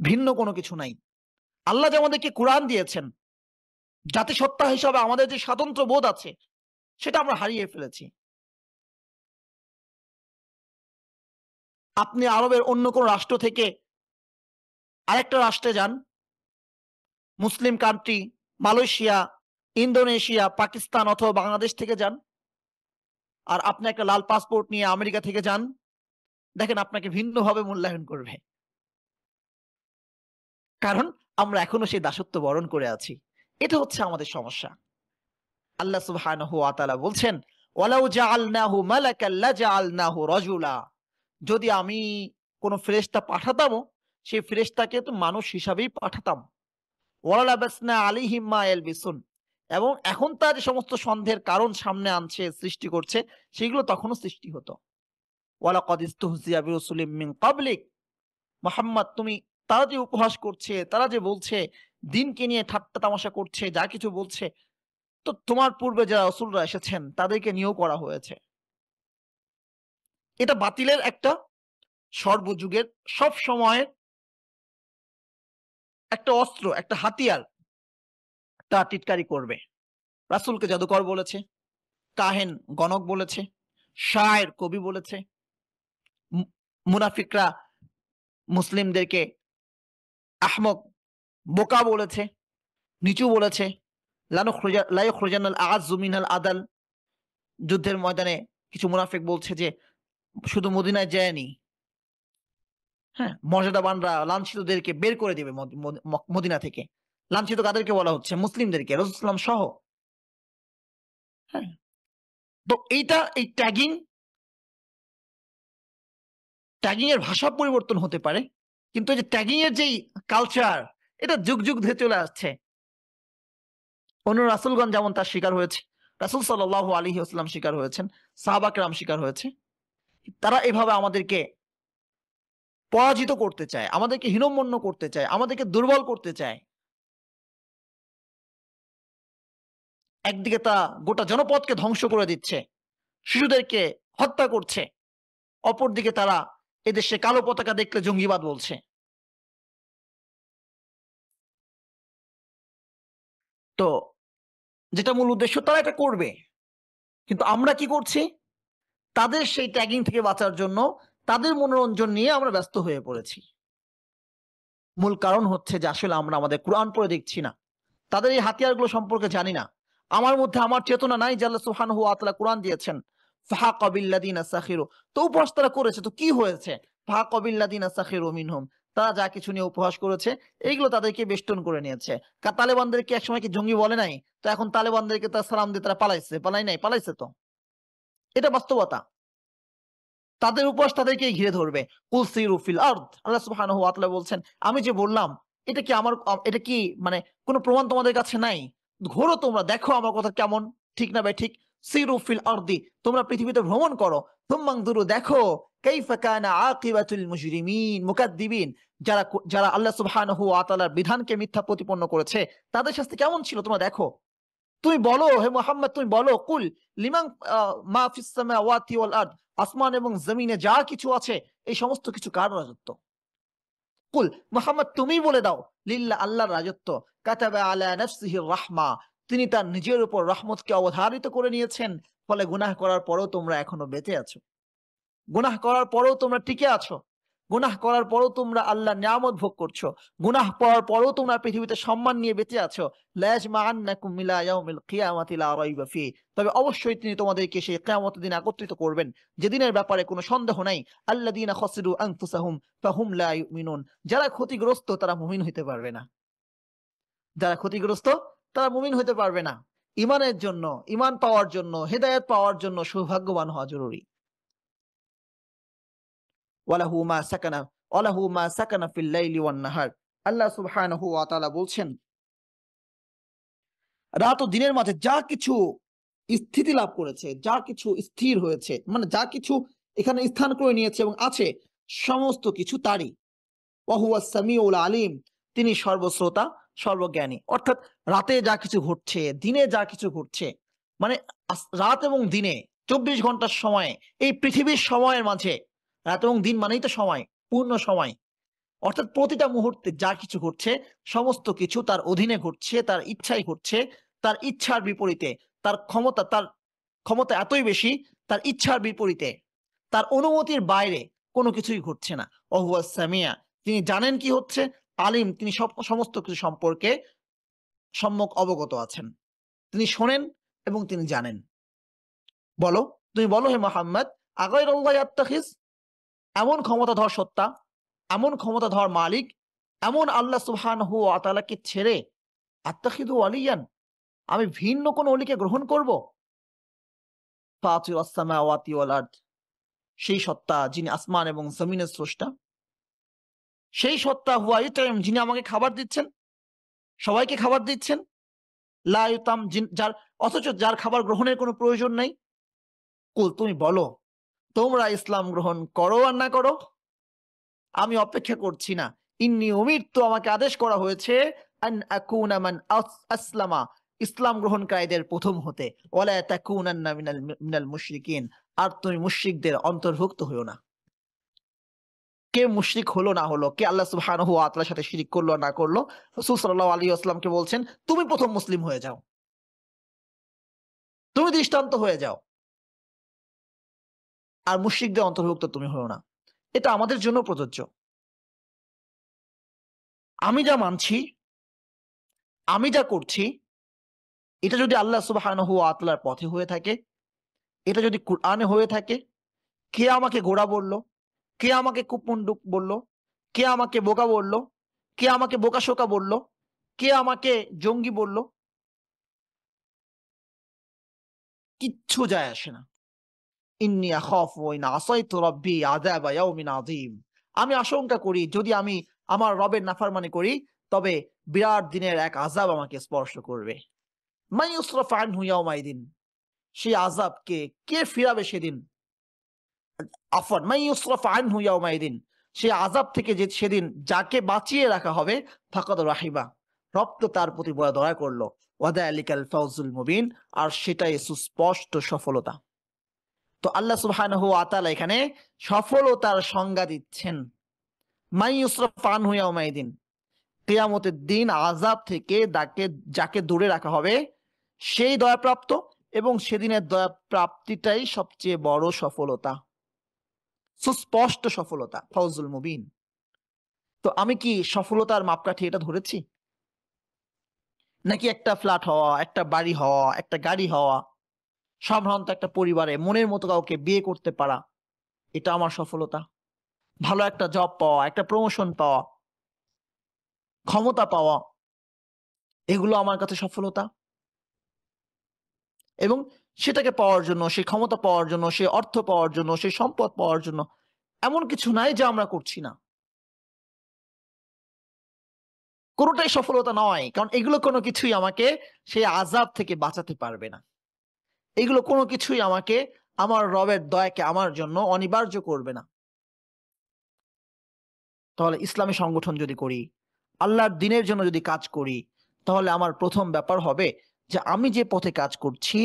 ভিন্ন কোনো কিছু নাই। আল্লাহ যে আমাদেরকে কোরআন দিয়েছেন, জাতিসত্তা হিসাবে আমাদের যে স্বাতন্ত্র্য বোধ আছে সেটা আমরা হারিয়ে ফেলেছি। আপনি আরবের অন্য কোন রাষ্ট্র থেকে আরেকটা রাষ্ট্রে যান, মুসলিম কান্ট্রি, মালয়েশিয়া, ইন্দোনেশিয়া, পাকিস্তান অথবা বাংলাদেশ থেকে যান, আর আপনি একটা লাল পাসপোর্ট নিয়ে আমেরিকা থেকে যান, দেখেন আপনাকে ভিন্নভাবে মূল্যায়ন করবে, কারণ আমরা এখনো সেই দাসত্ব বরণ করে আছি। এটা হচ্ছে আমাদের সমস্যা। আল্লাহ সুবহানাহু ওয়া তাআলা বলছেন, ওয়ালাউ জাআলনাহু মালাকাল লাজআলনাহু রাজুলা, যদি আমি কোন ফেরেশতা পাঠাতাম, সেই ফেরেশতাকে তো মানুষ হিসাবেই পাঠাতাম। ওয়ালাবাসনা আলাইহিম মা ইয়ালবিসুন, এবং এখন তার যে সমস্ত সন্দেহের কারণ সামনে আনছে, সৃষ্টি করছে, সেগুলো তখনও সৃষ্টি হতো। ওয়ালাকাদ ইস্তুহজিয়া বিরুসুলিম মিন ক্বাবলিক, মুহাম্মদ তুমি, তারা যে উপহাস করছে, তারা যে বলছে দ্বীনকে নিয়ে ঠাট্টা তামাশা করছে, যা কিছু বলছে, তো তোমার পূর্বে যারা রাসূলরা এসেছেন তাদেরকে নিয়েও করা হয়েছে। এটা বাতিলের একটা সর্বযুগের সব সময়ের একটা অস্ত্র, একটা হাতিয়ার, তা টিটকারি করবে। রাসূলকে জাদুকর বলেছে, কাহেন গণক বলেছে, শায়ের কবি বলেছে, মুনাফিকরা মুসলিমদেরকে আহমক বোকা বলেছে, নিচু বলেছে, লা ইখরুজান্নাল আ'আজ্জু মিনাল আদাল, যুদ্ধের ময়দানে কিছু মুনাফিক বলছে যে শুধু মদিনায় যায়নি, হ্যাঁ, মর্যাদাবানরা লাঞ্ছিতদেরকে বের করে দিবে মদিনা থেকে। লাঞ্ছিত কাদেরকে বলা হচ্ছে? মুসলিমদেরকে, রাসূল সাল্লাল্লাহু আলাইহি ওয়াসাল্লাম সহ। হ্যাঁ, তো এইটা, এই ট্যাগিং এর ভাষা পরিবর্তন হতে পারে, কিন্তু এই যে ট্যাগিং এর যেই কালচার, এটা যুগ যুগ ধরে চলে আসছে। অন্য রাসূলগণ যেমন তার শিকার হয়েছে, রাসূল সাল্লাল্লাহু আলাইহি ওয়াসাল্লাম শিকার হয়েছেন, সাহাবা কেরাম শিকার হয়েছে। তারা এভাবে আমাদেরকে পরাজিত করতে চায়, আমাদেরকে হীনম্মন্য করতে চায়, আমাদেরকে দুর্বল করতে চায়। একদিকে তারা গোটা জনপদকে ধ্বংস করে দিচ্ছে, শিশুদেরকে হত্যা করছে, অপরদিকে তারা এদেশে কালো পতাকা দেখলে জঙ্গিবাদ বলছে। তো যেটা মূল উদ্দেশ্য, তারা এটা করবে, কিন্তু আমরা কি করছি? তাদের সেই ট্যাগিং থেকে বাঁচার জন্য তাদের মনোরঞ্জন নিয়ে আমরা ব্যস্ত হয়ে পড়েছি। মূল কারণ হচ্ছে যে আসলে আমরা আমাদের কোরআন পড়ে দেখছি না, তাদের এই হাতিয়ারগুলো সম্পর্কে জানি না। আমার মধ্যে আমার চেতনা নাই যে আল্লাহ সুবহানাহু ওয়া তাআলা কোরআন দিয়েছেন ফাহাকা বিল্লাযিনা সাখিরু, তো উপহাস তারা করেছে, তো কি হয়েছে? ফাহাকা বিল্লাযিনা সাখিরু মিনহুম, তারা যা কিছু নিয়ে উপহাস করেছে এইগুলো তাদেরকে বেষ্টন করে নিয়েছে। তালেবানদেরকে একসময় কি জঙ্গি বলে নাই? তো এখন তালেবানদেরকে তার সালাম দিয়ে তারা পালাইছে, পালাই নাই? পালাইছে তো, এটা বাস্তবতা। তাদের উপহাস তাদেরকেই ঘিরে ধরবে। কুল সিরু ফিল আরদ, আল্লাহ সুবহানাহু ওয়া তাআলা বলছেন, আমি যে বললাম এটা কি আমার, এটা কি মানে কোনো প্রমাণ তোমাদের কাছে নাই? ঘোরো তোমরা, দেখো আমার কথা কেমন, ঠিক না ভাই ঠিক? সিরু ফিল আরদি, তোমরা পৃথিবীতে ভ্রমণ করো। সুম্মানজুরু, দেখো কাইফা কানা আকিবাতুল মুজরিমিন মুকাদ্দিবিন, যারা যারা আল্লাহ সুবহানাহু ওয়া তাআলার বিধানকে মিথ্যা প্রতিপন্ন করেছে তাদের শাস্তি কেমন ছিল তোমরা দেখো। তুমি বলো হে মুহাম্মদ, তুমি বলো, কুল লিমান মা ফিস সামাওয়াতি ওয়াল আরদ, আসমান এবং জমিনে যা কিছু আছে এই সমস্ত কিছু কার রাজত্ব? কুল মুহাম্মদ, তুমি বলে দাও, লিল্লাহ, আল্লাহর রাজত্ব। কাতাবা আলা নাফসিহির রাহমা, তিনি তার নিজের উপর রহমতকে অবধারিত করে নিয়েছেন, ফলে গুনাহ করার পরেও তোমরা এখনো বেঁচে আছো, গুনাহ করার পরেও তোমরা টিকে আছো, গুনাহ করার পরেও তোমরা আল্লাহর নিয়ামত ভোগ করছো, গুনাহ করার পরেও তোমরা পৃথিবীতে সম্মান নিয়ে বেঁচে আছো। লায়াজমাআন্নাকুম ইলা ইয়াউমিল কিয়ামাতি লা রাইবা ফি, তবে অবশ্যই তিনি তোমাদেরকে সেই কিয়ামতের দিন একত্রিত করবেন, যেদিনের ব্যাপারে কোনো সন্দেহ নাই। আল্লাযীনা খাসিরু আনফুসাহুম ফাহুম লা ইউমিনুন, যারা ক্ষতিগ্রস্ত তারা মুমিন হতে পারবে না, যারা ক্ষতিগ্রস্ত তারা মুমিন হতে পারবে না। ঈমানের জন্য, ঈমান পাওয়ার জন্য, হেদায়েত পাওয়ার জন্য সৌভাগ্যবান হওয়া জরুরি। ওয়ালাহু মা সাকানা ওয়ালাহু মা সাকানা ফিল লাইলি ওয়ান নাহার, আল্লাহ সুবহানাহু ওয়া তাআলা বলছেন, রাত ও দিনের মাঝে যা কিছু স্থিতি লাভ করেছে, যা কিছু স্থির হয়েছে, মানে যা কিছু এখানে স্থান করে নিয়েছে এবং আছে, সমস্ত কিছু তারই। ওয়া হুয়াস সামিউল আলিম, তিনি সর্বশ্রোতা, সর্বজ্ঞানী। অর্থাৎ রাতে যা কিছু ঘটছে, দিনে যা কিছু ঘটছে, মানে রাত এবং দিনে 24 ঘন্টার সময়, এই পৃথিবীর সময়ের মাঝে, রাত এবং দিন মানেই তো সময়, পূর্ণ সময়। অর্থাৎ প্রতিটা মুহূর্তে যা কিছু ঘটছে সমস্ত কিছু তার অধীনে ঘটছে, তার ইচ্ছাই ঘটছে, তার ইচ্ছার বিপরীতে। তার ক্ষমতা এতই বেশি, তার ইচ্ছার বিপরীতে, তার অনুমতির বাইরে কোনো কিছুই ঘটছে না। ওহুয়া সামিয়া, তিনি জানেন কি হচ্ছে, আলিম, তিনি সমস্ত কিছু সম্পর্কে সম্যক অবগত আছেন, তিনি শোনেন এবং তিনি জানেন। বলো, তুমি বলো হে মুহাম্মদ, আগাইরাল্লাহি আত্তাখিজ, এমন ক্ষমতাধর সত্তা, এমন ক্ষমতাধর মালিক, এমন আল্লাহ সুবহানাহু ওয়া তাআলাকে ছেড়ে আত্তাখিযু ওয়ালিয়ান, আমি ভিন্ন কোন ওলিকে গ্রহণ করব? ফাতিরাস সামাওয়াতি ওয়াল আরদ, সেই সত্তা যিনি আসমান এবং জমিনের স্রষ্টা, সেই সত্তা হুয়া ইউতাইম, যিনি আমাকে খাবার দিচ্ছেন, সবাইকে খাবার দিচ্ছেন, লা ইউতাম, যার, অথচ যার খাবার গ্রহণের কোনো প্রয়োজন নাই। কুল, তুমি বলো, তোমরা ইসলাম গ্রহণ করো আর না করো, আমি অপেক্ষা করছি না। ইন্নী উমিরতু, আমাকে আদেশ করা হয়েছে, আন আকুনা মান আসলামা, ইসলাম গ্রহণকারীদের প্রথম হতে, ওয়ালা তাকুনান্না মিনাল মুশরিকিন, আর তুমি মুশরিকদের অন্তর্ভুক্ত হইও না। কে মুশরিক হলো না হলো, কে আল্লাহ সুবহানাহু ওয়া তাআলার সাথে শিরিক করলো না করলো, রাসূল সাল্লাল্লাহু আলাইহি ওয়াসাল্লামকে বলছেন, তুমি প্রথম মুসলিম হয়ে যাও, তুমি দৃষ্টান্ত হয়ে যাও, আর মুশরিকদের অন্তর্ভুক্ত তুমি হইও না। এটা আমাদের জন্য প্রযোজ্য। আমি যা মানছি, আমি যা করছি, এটা যদি আল্লাহ সুবহানাহু ওয়া তাআলার পথে হয়ে থাকে, এটা যদি কোরআনে হয়ে থাকে, কে আমাকে গোড়া বলল, কে আমাকে কুপমণ্ডুক বলল, কে আমাকে বোকা বলল, কে আমাকে বোকাশোকা বলল, কে আমাকে জঙ্গি বলল, কিচ্ছু যায় আসে না। ইন্নী আখাফু ইন আসাইতু রাব্বি আযাবা ইয়াউমিন আযীম। আমি আশঙ্কা করি যদি আমি আমার রবের নাফরমানি করি তবে বিরাট দিনের এক আযাব আমাকে স্পর্শ করবে। মান ইউসরাফ আনহু ইয়াউমাইদিন, সেই আযাবকে কে ফিরাবে সেদিন। আফওয়ান মান ইউসরাফ আনহু ইয়াউমাইদিন, সেই আযাব থেকে যে সেদিন যাকে বাঁচিয়ে রাখা হবে, ফাকাদ রাহিমা, রব তো তার প্রতি বড় দয়া করলো। ওয়াদালিকাল ফাউজুল মুবিন, আর সেটাই সুস্পষ্ট সফলতা। তো আল্লাহ সুবহানাহু ওয়া তাআলা এখানে সফলতার সংজ্ঞা দিচ্ছেন। মান ইউসরাফ আনহু ইয়াউমাইদিন, কিয়ামতের দিন আযাব থেকে যাকে দূরে রাখা হবে সেই দয়াপ্রাপ্ত, এবং সেদিনের দয়া প্রাপ্তিটাই সবচেয়ে বড় সফলতা, সুস্পষ্ট সফলতা, ফাউজুল মুবিন। তো আমি কি সফলতার মাপকাঠি এটা ধরেছি, নাকি একটা ফ্ল্যাট হওয়া, একটা বাড়ি হওয়া, একটা গাড়ি হওয়া, সম্ভ্রান্ত একটা পরিবারে মনের মতো কাউকে বিয়ে করতে পারা, এটা আমার সফলতা? ভালো একটা জব পাওয়া, একটা প্রমোশন পাওয়া, ক্ষমতা পাওয়া, এগুলো আমার কাছে সফলতা? এবং সেটাকে পাওয়ার জন্য, সেই ক্ষমতা পাওয়ার জন্য, সেই অর্থ পাওয়ার জন্য, সেই সম্পদ পাওয়ার জন্য এমন কিছু নাই যা আমরা করছি না। কোনোটাই সফলতা নয়, কারণ এগুলো কোনো কিছুই আমাকে সেই আযাব থেকে বাঁচাতে পারবে না। এগুলো কোনো কিছুই আমাকে আমার রবের দয়াকে আমার জন্য অনিবার্য করবে না। তাহলে ইসলামী সংগঠন যদি করি, আল্লাহর দ্বীনের জন্য যদি কাজ করি, তাহলে আমার প্রথম ব্যাপার হবে যে আমি যে পথে কাজ করছি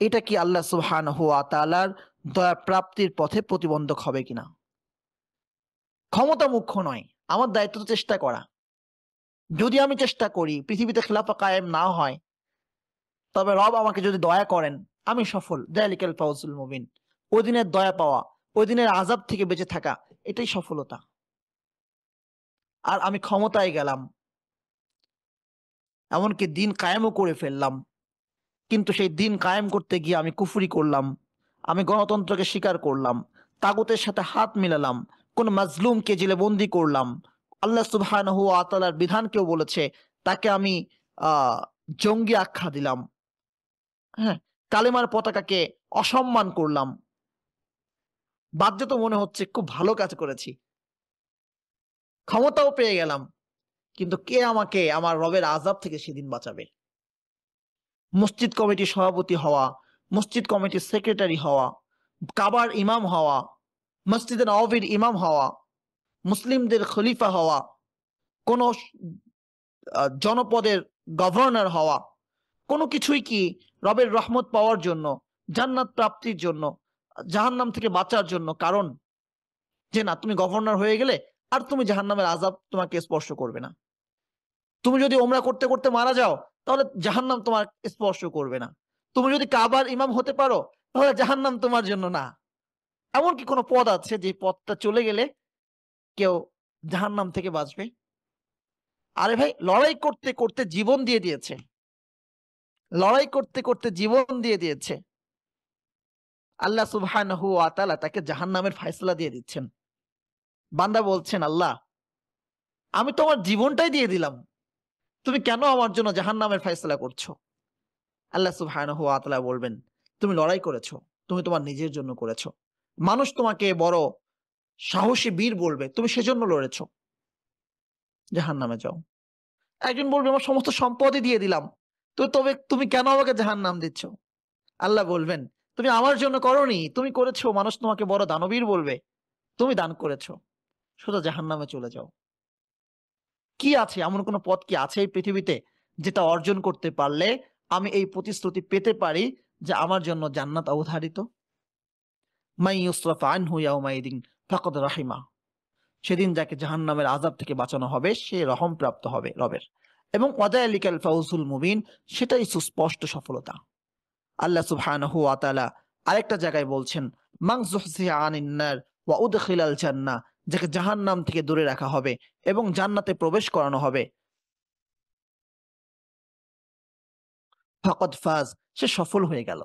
এটা কি আল্লাহ সুবহানাহু ওয়া তাআলার দয়া প্রাপ্তির পথে প্রতিবন্ধক হবে কিনা। ক্ষমতা মুখ্য নয়, আমার দায়িত্ব তো চেষ্টা করা। যদি আমি চেষ্টা করি, পৃথিবীতে খেলাফা কায়েম না হয়, তবে রব আমাকে যদি দয়া করেন, আমি সফল। যালিকাল ফাউজুল মুবিন, ওই দিনের দয়া পাওয়া, ওই দিনের আযাব থেকে বেঁচে থাকা, এটাই সফলতা। আর আমি ক্ষমতায় গেলাম, এমনকি দিন কায়েমও করে ফেললাম, কিন্তু সেই দিন কায়েম করতে গিয়ে আমি কুফরি করলাম, আমি গণতন্ত্রকে স্বীকার করলাম, তাগুতের সাথে হাত মিলালাম, কোন মাজলুমকে জেলে বন্দি করলাম, আল্লাহ সুবহানাহু ওয়া তাআলার বিধানকেও বলেছে তাকে আমি জঙ্গি আখ্যা দিলাম, হ্যাঁ, কালেমার পতাকাকে অসম্মান করলাম। বাহ্য তো মনে হচ্ছে খুব ভালো কাজ করেছি, ক্ষমতাও পেয়ে গেলাম, কিন্তু কে আমাকে আমার রবের আযাব থেকে সেদিন বাঁচাবে? মসজিদ কমিটির সভাপতি হওয়া, মসজিদ কমিটির সেক্রেটারি হওয়া, কাবার ইমাম হওয়া, মসজিদে নববীর ইমাম হওয়া, মুসলিমদের খলিফা হওয়া, কোন জনপদের গভর্নর হওয়া, কোনো কিছুই কি রবের রহমত পাওয়ার জন্য, জান্নাত প্রাপ্তির জন্য, জাহান্নাম থেকে বাঁচার জন্য কারণ? যে না, তুমি গভর্নর হয়ে গেলে আর তুমি জাহান্নামের আযাব তোমাকে স্পর্শ করবে না। তুমি যদি ওমরা করতে করতে মারা যাও, তাহলে জাহান্নাম তোমার স্পর্শ করবে না। তুমি যদি কাবার ইমাম হতে পারো, তাহলে জাহান্নাম তোমার জন্য না। এমন কি কোনো পদ আছে যে পদটা চলে গেলে কেউ জাহান্নাম থেকে বাঁচবে? আরে ভাই, লড়াই করতে করতে জীবন দিয়ে দিয়েছে, লড়াই করতে করতে জীবন দিয়ে দিয়েছে। আল্লাহ সুবহানাহু ওয়া তাআলা তাকে জাহান্নামের ফয়সালা দিয়ে দিচ্ছেন। বান্দা বলছেন, আল্লাহ আমি তো আমার জীবনটাই দিয়ে দিলাম, তুমি কেন আমার জন্য জাহান্নামের ফয়সালা করছো? আল্লাহ সুবহানাহু ওয়া তাআলা বলবেন, তুমি লড়াই করেছো, তুমি তোমার নিজের জন্য করেছো। মানুষ তোমাকে বড় সাহসী বীর বলবে, তুমি সেজন্য লড়েছো। জাহান্নামে যাও। একজন বলবে, আমার সমস্ত সম্পদই দিয়ে দিলাম, তো তবে তুমি কেন আমাকে জাহান্নাম দিচ্ছ? আল্লাহ বলবেন, তুমি আমার জন্য করোনি, তুমি করেছো, মানুষ তোমাকে বড় দানবীর বলবে, তুমি দান করেছো, সোজা জাহান্নামে চলে যাও। কি আছে, এমন কোন পথ কি আছে এই পৃথিবীতে যেটা অর্জন করতে পারলে আমি এই প্রতিশ্রুতি পেতে পারি যে আমার জন্য জান্নাত অবধারিত? মাই ইউসরাফ আনহু ইয়াউমাইদিন ফাকাদ রাহিমা, সেদিন যাকে জাহান্নামের আযাব থেকে বাঁচানো হবে সে রহম প্রাপ্ত হবে রবের। এবং ওয়াদালিকাল ফাউজুল মুবিন, সেটাই সুস্পষ্ট সফলতা। আল্লাহ সুবহানাহু ওয়া তাআলা আরেকটা জায়গায় বলছেন, মান যুহজিহা আনিন নার ওয়া উদখিলাল জান্নাহ, যাকে জাহান্নাম থেকে দূরে রাখা হবে এবং জান্নাতে প্রবেশ করানো হবে, ফাকাদ ফাজ, সে সফল হয়ে গেল।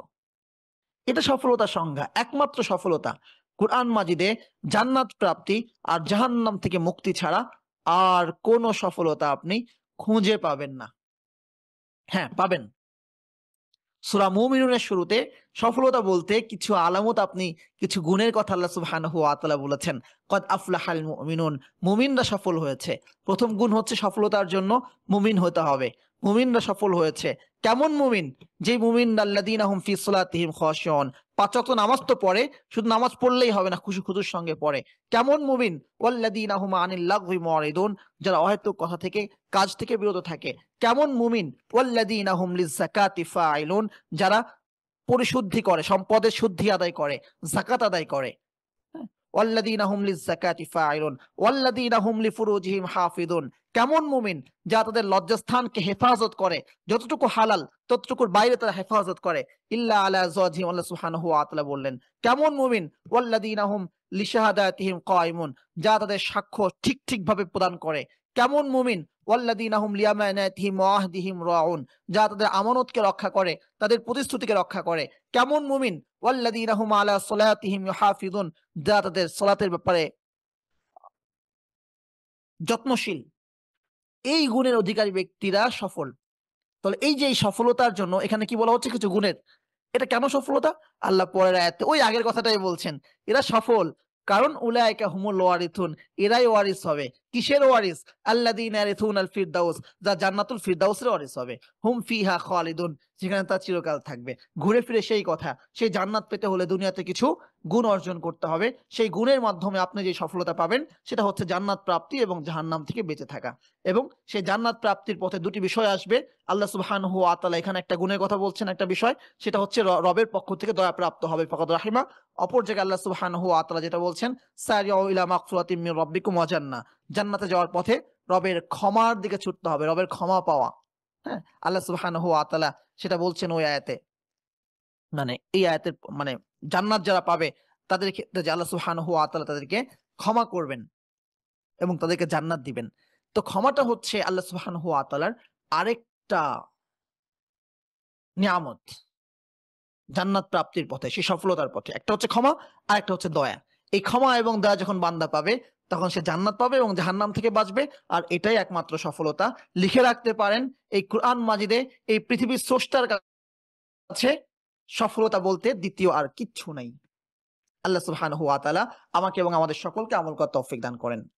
এটা সফলতার সংজ্ঞা, একমাত্র সফলতা। কুরআন মাজিদে জান্নাত প্রাপ্তি আর জাহান্নাম থেকে মুক্তি ছাড়া আর কোনো সফলতা আপনি খুঁজে পাবেন না। হ্যাঁ, পাবেন। সূরা মুমিনুনের শুরুতে সফলতা বলতে কিছু আলামত, আপনি কিছু গুণের কথা আল্লাহ সুবহানাহু ওয়া তাআলা বলেছেন। কদ আফলাহাল মুমিনুন, মুমিনরা সফল হয়েছে। প্রথম গুণ হচ্ছে সফলতার জন্য মুমিন হতে হবে। মুমিনরা সফল হয়েছে। কেমন মুমিন? যে মুমিন আল্লাযীনা হুম ফি সলাতিহিম খাশিউন, পাঁচ ওয়াক্ত নামাজ তো পড়ে, শুধু নামাজ পড়লেই হবে না, খুশুর সঙ্গে পড়ে। কেমন মুমিন? ওয়াল্লাযীনা হুম আনিল লাগহি মুরিদুন, যারা অহেতুক কথা থেকে, কাজ থেকে বিরত থাকে। কেমন মুমিন? ওয়াল্লাযীনা হুম লিয-যাকাতি ফাইলুন, যারা পরিশুদ্ধি করে, সম্পদের শুদ্ধি আদায় করে, যাকাত আদায় করে। হ্যাঁ? ওয়াল্লাযীনা হুম লিয-যাকাতি ফাইলুন ওয়াল্লাযীনা হুম লিফুরুজিহিম হাফিজুন। কেমন মুমিন? যারা তাদের লজ্জাস্থানকে হেফাজত করে, যতটুকু হালাল ততটুকুর বাইরে তারা হেফাজত করে। ইল্লা আলা আযওয়াজিহিম, আল্লাহ সুবহানাহু ওয়া তাআলা বললেন। কেমন মুমিন? ওয়াল্লাযীনা হুম লিশাহাদাতিহিম কায়িমুন, যারা তাদের সাক্ষ্য ঠিক ভাবে প্রদান করে। কেমন মুমিন? ওয়াল্লাযীনা হুম লিআমানাতিহিম ওয়া আহদিহিম রাউন, যারা তাদের আমানতকে রক্ষা করে, তাদের প্রতিশ্রুতিকে রক্ষা করে। কেমন মুমিন? ওয়াল্লাযীনা হুম আলা সলাতিহিম ইউহাফিজুন, যারা তাদের সালাতের ব্যাপারে যত্নশীল। এই গুণের অধিকারী ব্যক্তিরা সফল। তাহলে এই যে এই সফলতার জন্য এখানে কি বলা হচ্ছে? কিছু গুণের। এটা কেন সফলতা? আল্লাহ পরের আয়াতে ওই আগের কথাটাই বলছেন। এরা সফল কারণ উলাইকা হুমুল ওয়ারিথুন, এরাই ওয়ারিস হবে। কিসের ওয়ারিস? আল্লাযীনা ইয়ারিথুনাল ফিরদাউস, যা জান্নাতুল ফিরদাউসের ওয়ারিস হবে। হুম ফিহা খালিদুন, সেখানে তারা চিরকাল থাকবে। ঘুরে ফিরে সেই কথা, সেই জান্নাত পেতে হলে দুনিয়াতে কিছু গুণ অর্জন করতে হবে। সেই গুণের মাধ্যমে আপনি যে সফলতা পাবেন সেটা হচ্ছে জান্নাত প্রাপ্তি এবং জাহান্নাম থেকে বেঁচে থাকা। এবং সেই জান্নাত প্রাপ্তির পথে দুটি বিষয় আসবে। আল্লাহ সুবহানাহু ওয়া তাআলা এখানে একটা গুণের কথা বলছেন, একটা বিষয়, সেটা হচ্ছে রবের পক্ষ থেকে দয়া প্রাপ্ত হবে, ফাকাদ রাহিমা। অপর জায়গায় আল্লাহ সুবহানাহু ওয়া তাআলা যেটা বলছেন, সারিউ ইলা মাগফিরাতিম মির রাব্বিকুম ওয়া জান্নাহ, জান্নাতে যাওয়ার পথে রবের ক্ষমার দিকে ছুটতে হবে, রবের ক্ষমা পাওয়া। হ্যাঁ, আল্লাহ সুবহানাহু ওয়া তাআলা সেটা বলছেন ওই আয়াতে। মানে এই আয়াতের মানে জান্নাত যারা পাবে তাদের ক্ষেত্রে যে আল্লাহ সুবহানাহু ওয়া তাআলা তাদেরকে ক্ষমা করবেন এবং তাদেরকে জান্নাত দিবেন। তো ক্ষমাটা হচ্ছে আল্লাহ সুবহানাহু ওয়া তাআলার আরেকটা নিয়ামত জান্নাত প্রাপ্তির পথে, সেই সফলতার পথে। একটা হচ্ছে ক্ষমা, আর একটা হচ্ছে দয়া। এই ক্ষমা এবং দয়া যখন বান্দা পাবে তখন সে জান্নাত পাবে এবং জাহান্নাম থেকে বাঁচবে। আর এটাই একমাত্র সফলতা। লিখে রাখতে পারেন, এই কুরআন মাজিদে এই পৃথিবীর স্রষ্টার কাছে সফলতা বলতে দ্বিতীয় আর কিচ্ছু নাই। আল্লাহ সুবহানাহু ওয়া তাআলা আমাকে এবং আমাদের সকলকে আমল করার তৌফিক দান করেন।